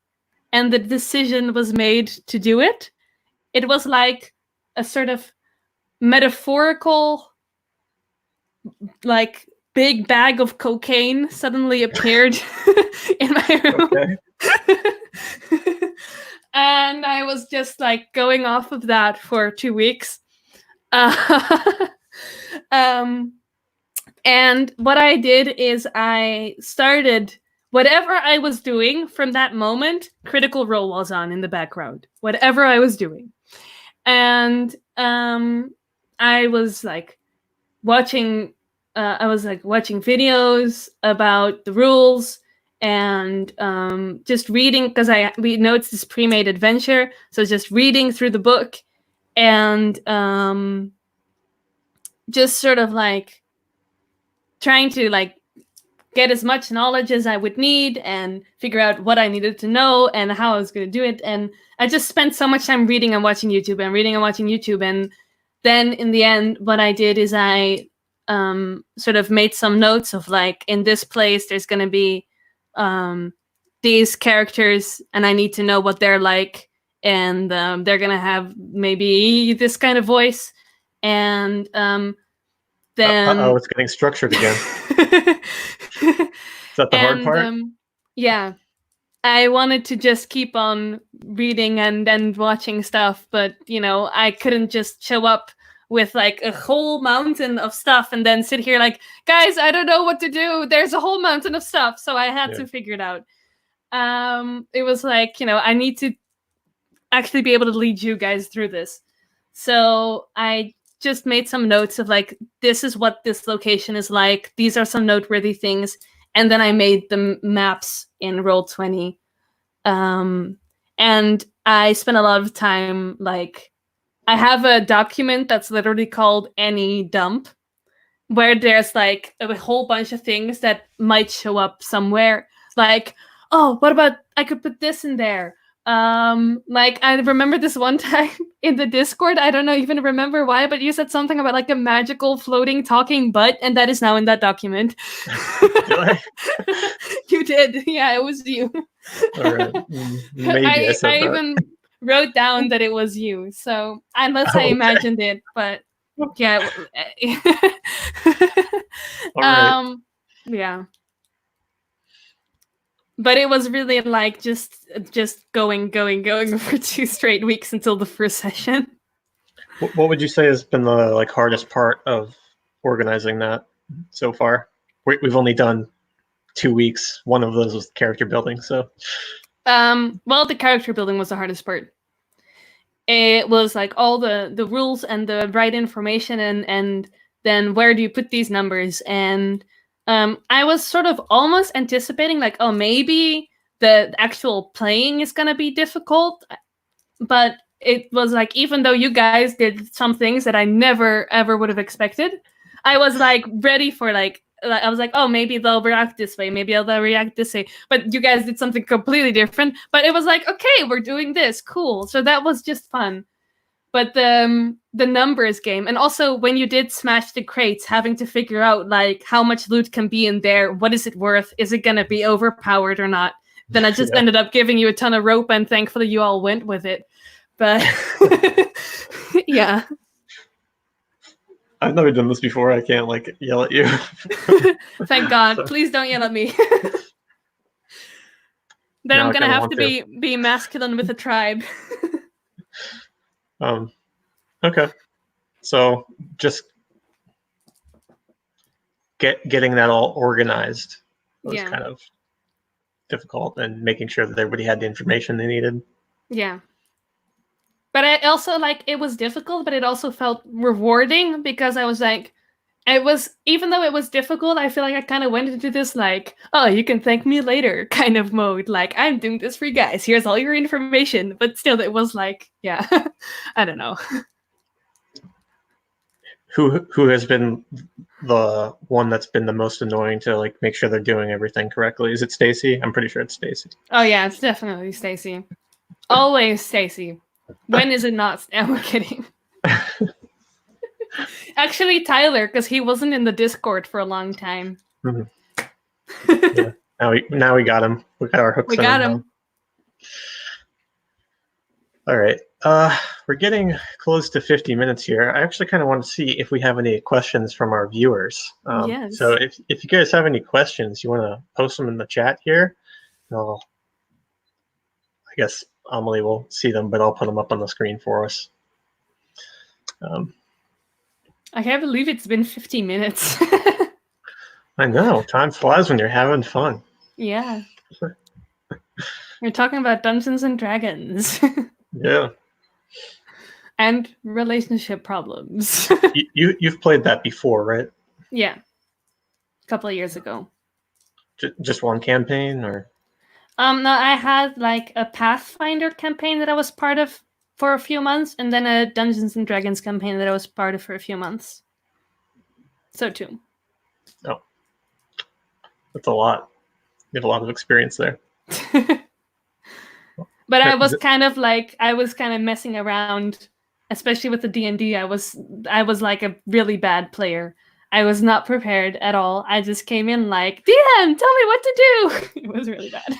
and the decision was made to do it, it was like a sort of metaphorical, like big bag of cocaine suddenly appeared in my room. Okay. And I was just like going off of that for 2 weeks. And what I did is I started whatever I was doing from that moment. Critical Role was on in the background, whatever I was doing. And I was like watching videos about the rules and just reading, because we know it's this pre-made adventure, so just reading through the book and just sort of like trying to like get as much knowledge as I would need and figure out what I needed to know and how I was going to do it. And I just spent so much time reading and watching YouTube and reading and watching YouTube. And then in the end, what I did is I sort of made some notes of like, in this place, there's going to be these characters and I need to know what they're like. And they're going to have maybe this kind of voice. And then... it's getting structured again. Is that the hard part? Yeah. I wanted to just keep on reading and watching stuff, but, you know, I couldn't just show up with, like, a whole mountain of stuff and then sit here like, guys, I don't know what to do. There's a whole mountain of stuff, so I had to figure it out. It was like, you know, I need to actually be able to lead you guys through this. So I just made some notes of like, this is what this location is like. These are some noteworthy things. And then I made the maps in Roll20. And I spent a lot of time, like, I have a document that's literally called Any Dump, where there's like a whole bunch of things that might show up somewhere. Like, oh, what about, I could put this in there. Like, I remember this one time in the Discord, I don't even remember why, but you said something about like a magical floating talking butt, and that is now in that document. Did I? You did. Yeah, it was you. All right. Maybe I said that. even wrote down that it was you. So, unless I imagined it, but yeah. All right. Yeah. But it was really like just going for 2 straight weeks until the first session. What would you say has been the like hardest part of organizing that so far? We've only done 2 weeks. One of those was character building. So, well, the character building was the hardest part. It was like all the rules and the right information, and then where do you put these numbers? And I was sort of almost anticipating like, oh, maybe the actual playing is gonna be difficult, but it was like, even though you guys did some things that I never ever would have expected, I was like ready for like I was like, oh, maybe they'll react this way, maybe they'll react this way, but you guys did something completely different. But it was like, okay, we're doing this, cool. So that was just fun. But the numbers game, and also when you did smash the crates, having to figure out like how much loot can be in there, what is it worth, is it gonna be overpowered or not? Then I just ended up giving you a ton of rope, and thankfully you all went with it. But yeah, I've never done this before. I can't like yell at you. Thank God. So. Please don't yell at me. Then now I'm gonna have to be masculine with a tribe. Okay. So just getting that all organized was kind of difficult, and making sure that everybody had the information they needed. Yeah. But I also like, it was difficult, but it also felt rewarding, because I was like, even though it was difficult, I feel like I kind of went into this like, oh, you can thank me later kind of mode. Like, I'm doing this for you guys. Here's all your information. But still, it was like, yeah, I don't know. Who has been the one that's been the most annoying to like make sure they're doing everything correctly? Is it Stacy? I'm pretty sure it's Stacy. Oh yeah, it's definitely Stacy. Always Stacy. When is it not? I'm kidding. Actually, Tyler, because he wasn't in the Discord for a long time. Mm-hmm. Yeah. Now we got him. We got our hooks. We got him. All right. We're getting close to 50 minutes here. I actually kind of want to see if we have any questions from our viewers. Yes. So if you guys have any questions, you want to post them in the chat here. I guess Amélie will see them, but I'll put them up on the screen for us. I can't believe it's been 50 minutes. I know. Time flies when you're having fun. Yeah. You're talking about Dungeons and Dragons. Yeah. And relationship problems. You've played that before, right? Yeah. A couple of years ago. Just one campaign, or? No, I had like a Pathfinder campaign that I was part of for a few months, and then a Dungeons and Dragons campaign that I was part of for a few months. So 2. Oh, that's a lot. You have a lot of experience there. But I was kind of messing around, especially with the D&D. I was like a really bad player. I was not prepared at all. I just came in like, DM, tell me what to do. It was really bad.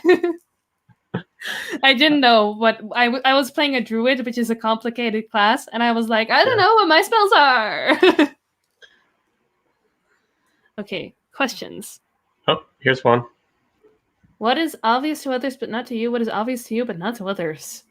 I didn't know what I was playing a druid, which is a complicated class, and I was like, I don't know what my spells are. Okay, questions. Oh, here's one. What is obvious to others but not to you? What is obvious to you but not to others?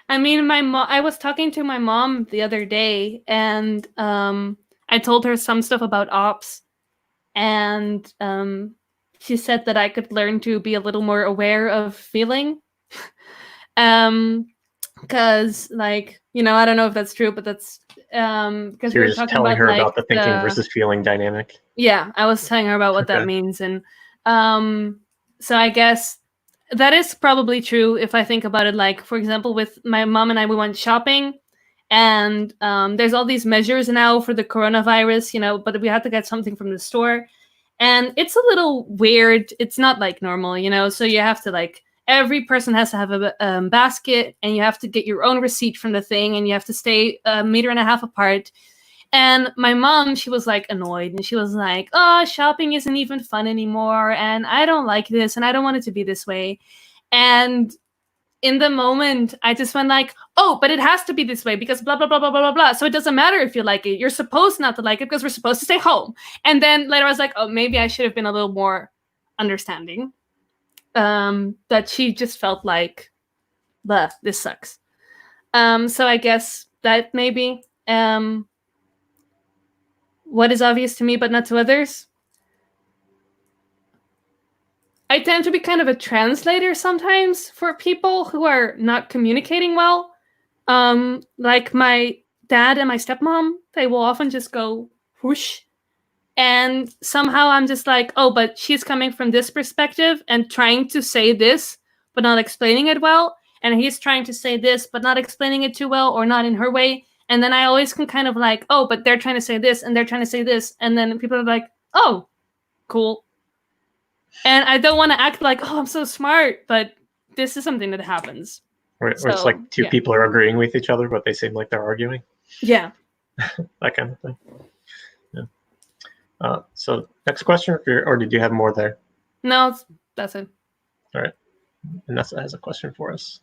I mean, I was talking to my mom the other day, and I told her some stuff about ops, and she said that I could learn to be a little more aware of feeling. Because, like, I don't know if that's true, but that's because So you're just telling her about the thinking versus feeling dynamic. Yeah, I was telling her about what that means, and so I guess that is probably true if I think about it. Like, for example, with my mom and I, we went shopping, and there's all these measures now for the coronavirus, but we had to get something from the store, and it's a little weird. It's not like normal, so you have to like. Every person has to have a basket, and you have to get your own receipt from the thing, and you have to stay 1.5 meters apart. And my mom, she was like annoyed, and she was like, oh, shopping isn't even fun anymore, and I don't like this, and I don't want it to be this way. And in the moment, I just went like, oh, but it has to be this way because blah, blah, blah, blah, blah, blah, blah. So it doesn't matter if you like it. You're supposed not to like it because we're supposed to stay home. And then later I was like, oh, maybe I should have been a little more understanding. That she just felt like, this sucks. So I guess that maybe what is obvious to me but not to others. I tend to be kind of a translator sometimes for people who are not communicating well. Like my dad and my stepmom, they will often just go whoosh. And somehow I'm just like, oh, but she's coming from this perspective and trying to say this, but not explaining it well. And he's trying to say this, but not explaining it too well or not in her way. And then I always can kind of like, oh, but they're trying to say this and they're trying to say this. And then people are like, oh, cool. And I don't want to act like, oh, I'm so smart, but this is something that happens. Or it's like two people are agreeing with each other, but they seem like they're arguing. Yeah. That kind of thing. Yeah. So next question, or did you have more there? No, that's it. All right. And Nessa has a question for us.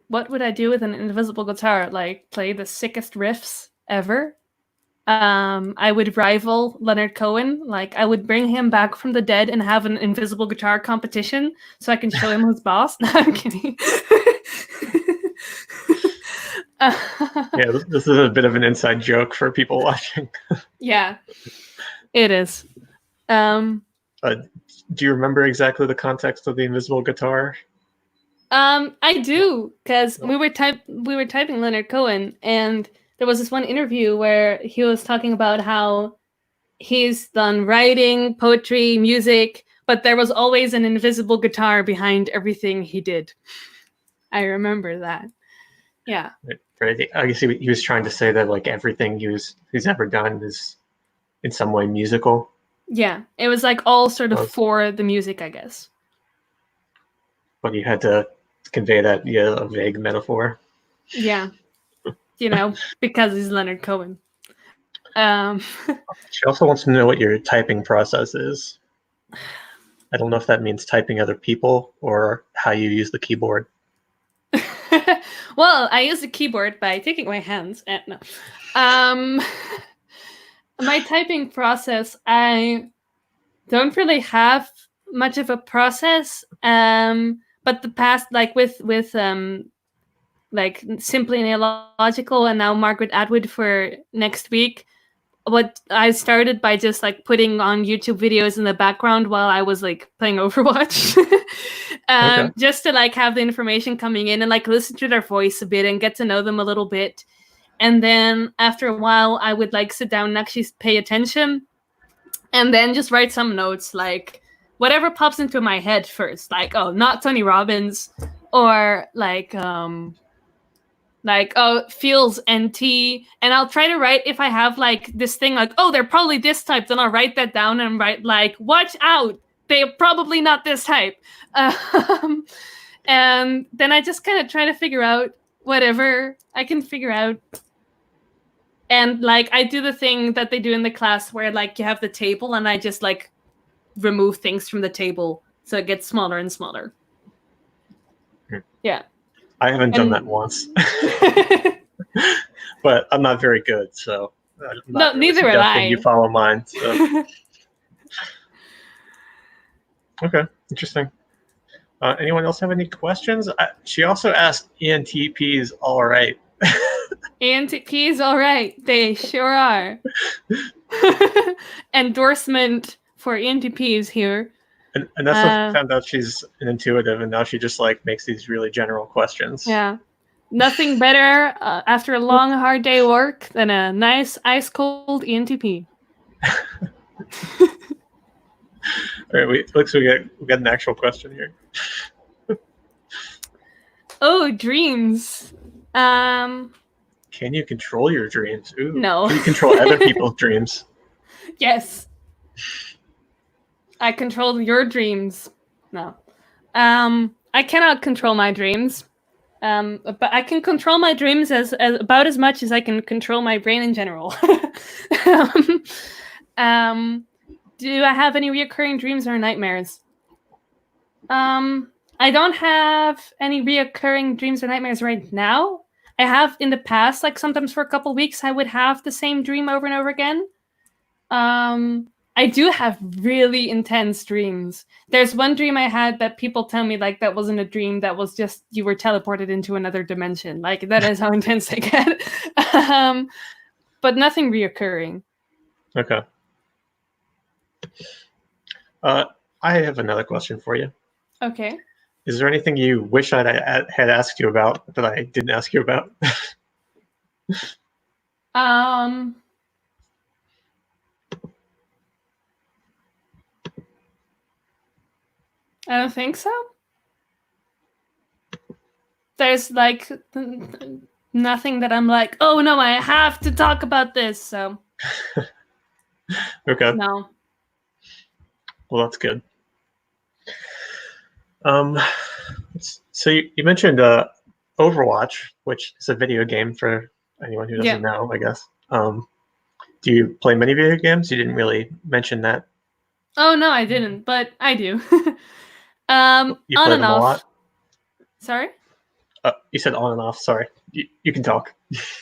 What would I do with an invisible guitar? Like, play the sickest riffs ever? I would rival Leonard Cohen. Like, I would bring him back from the dead and have an invisible guitar competition so I can show him who's boss. No, I'm kidding. Yeah, this is a bit of an inside joke for people watching. Yeah, it is. Do you remember exactly the context of the invisible guitar? I do, because we were typing Leonard Cohen, and there was this one interview where he was talking about how he's done writing, poetry, music, but there was always an invisible guitar behind everything he did. I remember that. Yeah. Right. I guess he was trying to say that like everything he's ever done is in some way musical. Yeah, it was like all sort of for the music, I guess. But you had to convey that a vague metaphor. Yeah. Because he's Leonard Cohen. She also wants to know what your typing process is. I don't know if that means typing other people or how you use the keyboard. Well, I use the keyboard by taking my hands. No. My typing process, I don't really have much of a process. But the past, like with like Simply Neological and now Margaret Atwood for next week, what I started by just like putting on YouTube videos in the background while I was like playing Overwatch. Okay. Just to like have the information coming in and like listen to their voice a bit and get to know them a little bit. And then after a while, I would like sit down and actually pay attention and then just write some notes, like whatever pops into my head first, like, oh, not Tony Robbins, or like, oh, feels NT. And I'll try to write, if I have like this thing like, oh, they're probably this type, then I'll write that down and write like, watch out, they're probably not this type. And then I just kind of try to figure out whatever I can figure out. And like I do the thing that they do in the class where like you have the table and I just like remove things from the table so it gets smaller and smaller. Yeah. I haven't done that once. But I'm not very good, so I'm not no, neither am I. You follow mine. So. Okay, interesting. Anyone else have any questions? She also asked ENTPs all right. ENTPs all right. They sure are. Endorsement for ENTPs here. And that's what I found out. She's an intuitive, and now she just like makes these really general questions. Yeah. Nothing better after a long, hard day work than a nice, ice-cold ENTP. All right, looks we got an actual question here. Oh, dreams. Can you control your dreams? Ooh. No. Can you control other people's dreams? Yes. I control your dreams. No. I cannot control my dreams. But I can control my dreams as about as much as I can control my brain in general. Do I have any reoccurring dreams or nightmares? I don't have any reoccurring dreams or nightmares right now. I have in the past, like sometimes for a couple weeks, I would have the same dream over and over again. I do have really intense dreams. There's one dream I had that people tell me like that wasn't a dream, that was just you were teleported into another dimension. Like that is how intense they get. But nothing reoccurring. Okay. I have another question for you. Okay. Is there anything you wish I had asked you about that I didn't ask you about? I don't think so. There's like nothing that I'm like, oh no, I have to talk about this. So. Okay. No. Well, that's good. So you mentioned Overwatch, which is a video game for anyone who doesn't know, I guess. Do you play many video games? You didn't really mention that. Oh no, I didn't, but I do. You on play and them off. a lot? Sorry? You said on and off. Sorry. You can talk.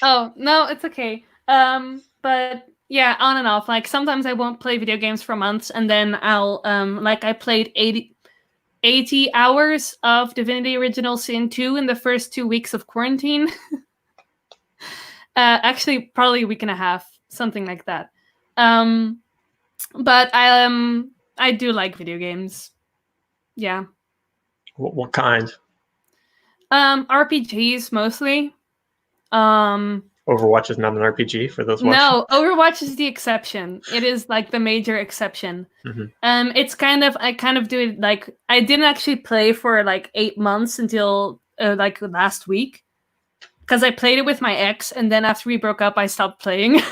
Oh, no, it's okay. But yeah, on and off. Like sometimes I won't play video games for months and then I'll like I played 80 hours of Divinity Original Sin 2 in the first 2 weeks of quarantine. Actually, probably a week and a half, something like that. But I do like video games. Yeah. What kind? RPGs mostly. Overwatch is not an RPG for those watching. No, Overwatch is the exception. It is like the major exception. Mm-hmm. It's kind of I kind of do it like I didn't actually play for like 8 months until like last week because I played it with my ex and then after we broke up I stopped playing.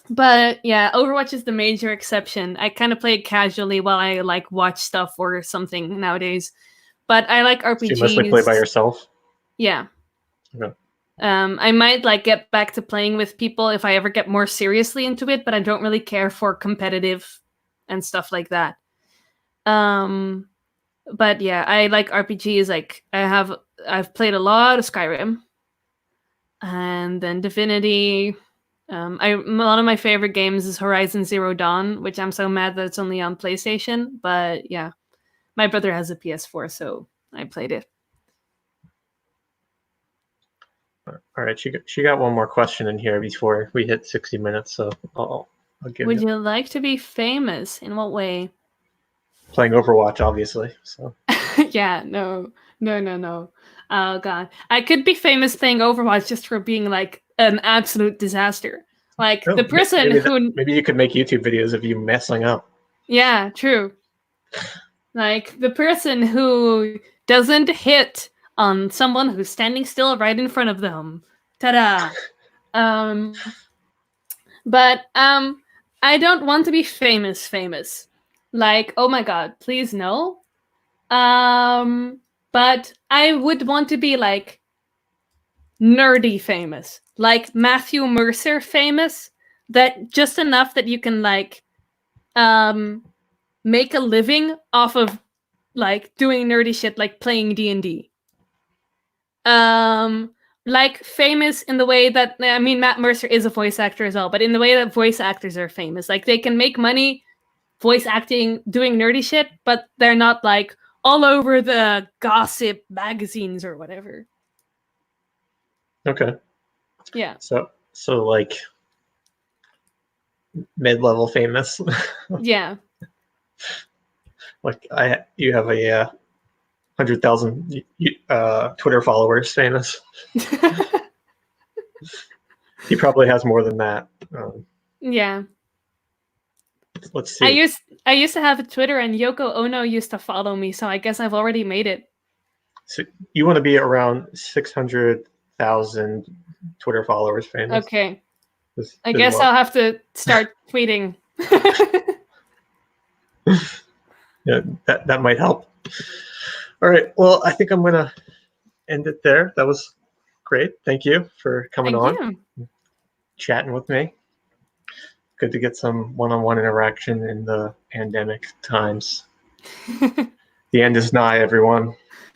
But yeah, Overwatch is the major exception. I kind of play it casually while I like watch stuff or something nowadays. But I like RPGs. So you mostly play by yourself? Yeah. Okay. I might like get back to playing with people if I ever get more seriously into it, but I don't really care for competitive and stuff like that. But yeah, I like RPGs. Like I've played a lot of Skyrim, and then Divinity. One of my favorite games is Horizon Zero Dawn, which I'm so mad that it's only on PlayStation. But yeah, my brother has a PS4, so I played it. All right, she got one more question in here before we hit 60 minutes, so I'll give Would you. you like to be famous? In what way? Playing Overwatch, obviously. So Yeah, no. Oh god, I could be famous playing Overwatch just for being like an absolute disaster. Like the person who, maybe you could make YouTube videos of you messing up. yeah, true. Like the person who doesn't hit on someone who's standing still right in front of them. Ta-da! Um, but I don't want to be famous. Like, oh my god, please no. But I would want to be like nerdy famous, like Matthew Mercer famous. That just enough that you can like make a living off of like doing nerdy shit, like playing D&D. Like famous in the way that, I mean, Matt Mercer is a voice actor as well, but in the way that voice actors are famous, like they can make money voice acting, doing nerdy shit, but they're not like all over the gossip magazines or whatever. Okay. Yeah. So like mid-level famous. Yeah. Like you have a 100,000 Twitter followers famous. He probably has more than that. Yeah. Let's see. I used to have a Twitter, and Yoko Ono used to follow me, so I guess I've already made it. So you want to be around 600,000 Twitter followers famous. Okay. I guess I'll have to start tweeting. Yeah, that might help. All right. Well, I think I'm going to end it there. That was great. Thank you for coming on, chatting with me. Good to get some one-on-one interaction in the pandemic times. The end is nigh, everyone.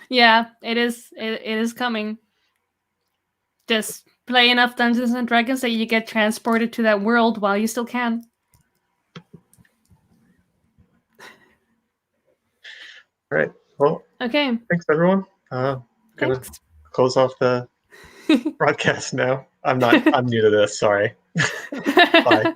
Yeah, it is. It is coming. Just play enough Dungeons and Dragons that you get transported to that world while you still can. All right. Well, okay. Thanks, everyone. Gonna close off the broadcast now. I'm new to this. Sorry. Bye.